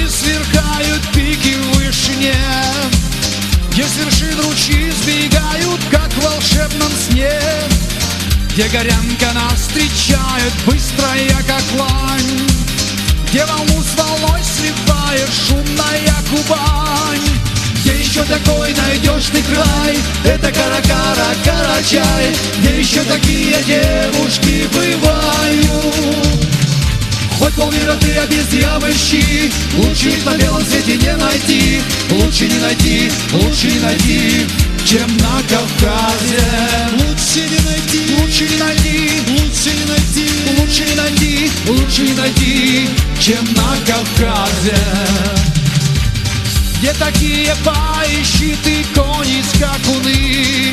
глазами сверкают пики в вышине, где с вершин ручьи сбегают, как в волшебном сне, где горянка нас встречает, быстрая, как лань, где волну с волной сливает шумная Кубань. Где еще такой найдешь ты край? Это Кара-Кара-Карачай, где еще такие девушки бывают. Хоть полмира ты обезьян ищи, лучше их на белом свете не найти. Лучше не найти, лучше не найти, чем на Кавказе. Лучше не найти, Лучше не найти, лучше не найти, лучше не найти, лучше не найти, чем на Кавказе. Где такие поищи ты кони скакуны,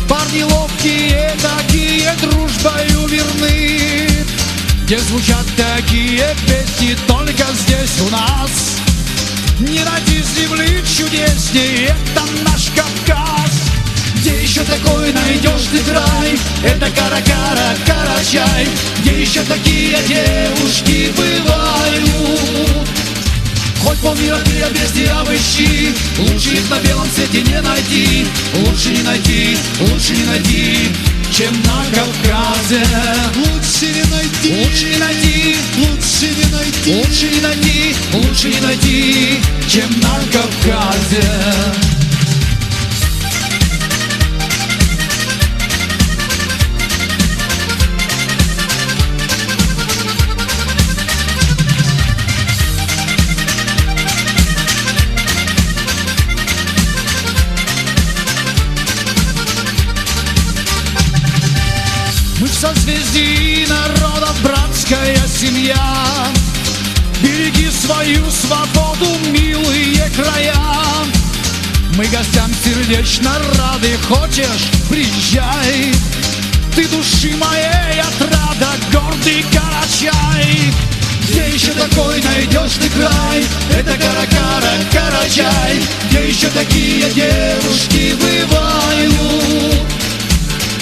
парни ловкие, такие дружбою верны, где звучат такие песни только здесь у нас. Не найти земли чудесней, это наш Кавказ. Где еще такой найдешь ты край? Это Кара-Кара-Карачай, где еще такие девушки бывают. Хоть полмира ты обезьян ищи, лучше их на белом свете не найти. Лучше не найти, лучше не найти, чем на Кавказе. лучше не найти, Лучше не найти, лучше не найти, лучше не найти, лучше не найти, чем на Кавказе. Мы в созвездии народов, братская семья. Береги свою свободу, милые края. Мы гостям сердечно рады, хочешь, приезжай. Ты души моей отрада, гордый Карачай. Где еще такой найдешь ты край? Это Кара-Кара-Карачай, где еще такие девушки бывают.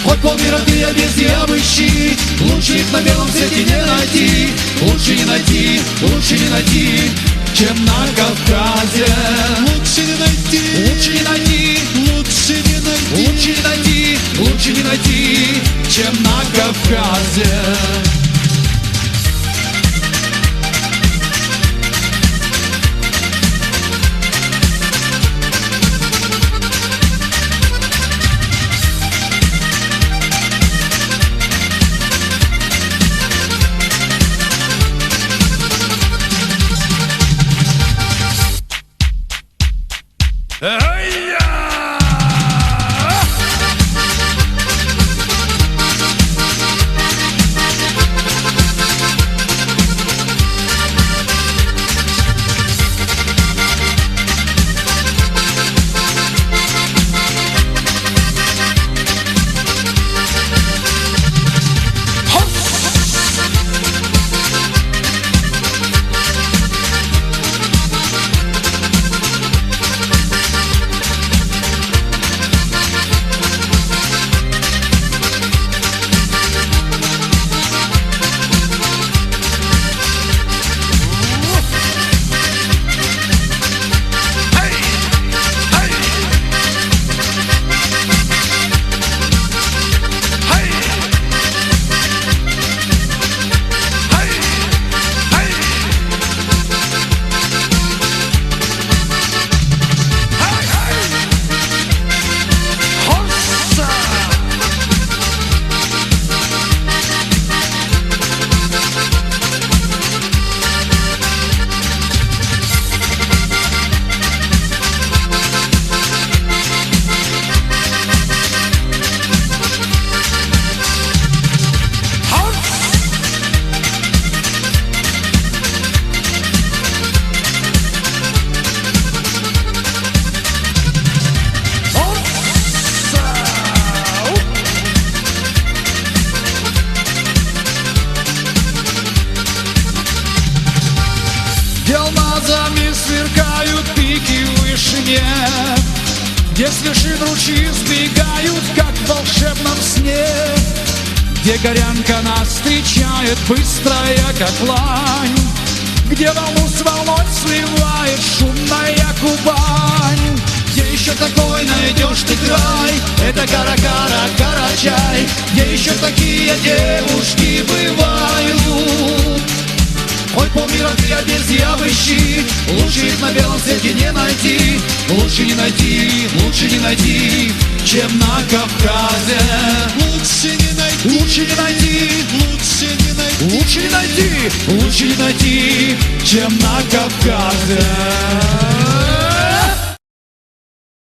Хоть полмира ты обезьян ищи, лучше их на белом свете не найти. Лучше не найти, лучше не найти, чем на Кавказе. лучше не найти, Лучше не найти, лучше не найти, лучше не найти, лучше не найти, чем на Кавказе. Где с вершин ручьи сбегают, как в волшебном сне, где горянка нас встречает, быстрая, как лань, где волну с волной сливает шумная Кубань. Где еще такой найдешь ты край? Это Карачай. Где еще такие девушки бывают? Ой, полмира ты здесь обыщи, лучше их на белом свете не найти. Лучше не найти, чем на Кавказе. Лучше не найти, Лучше не найти, лучше не найти, лучше не найти, чем на Кавказе.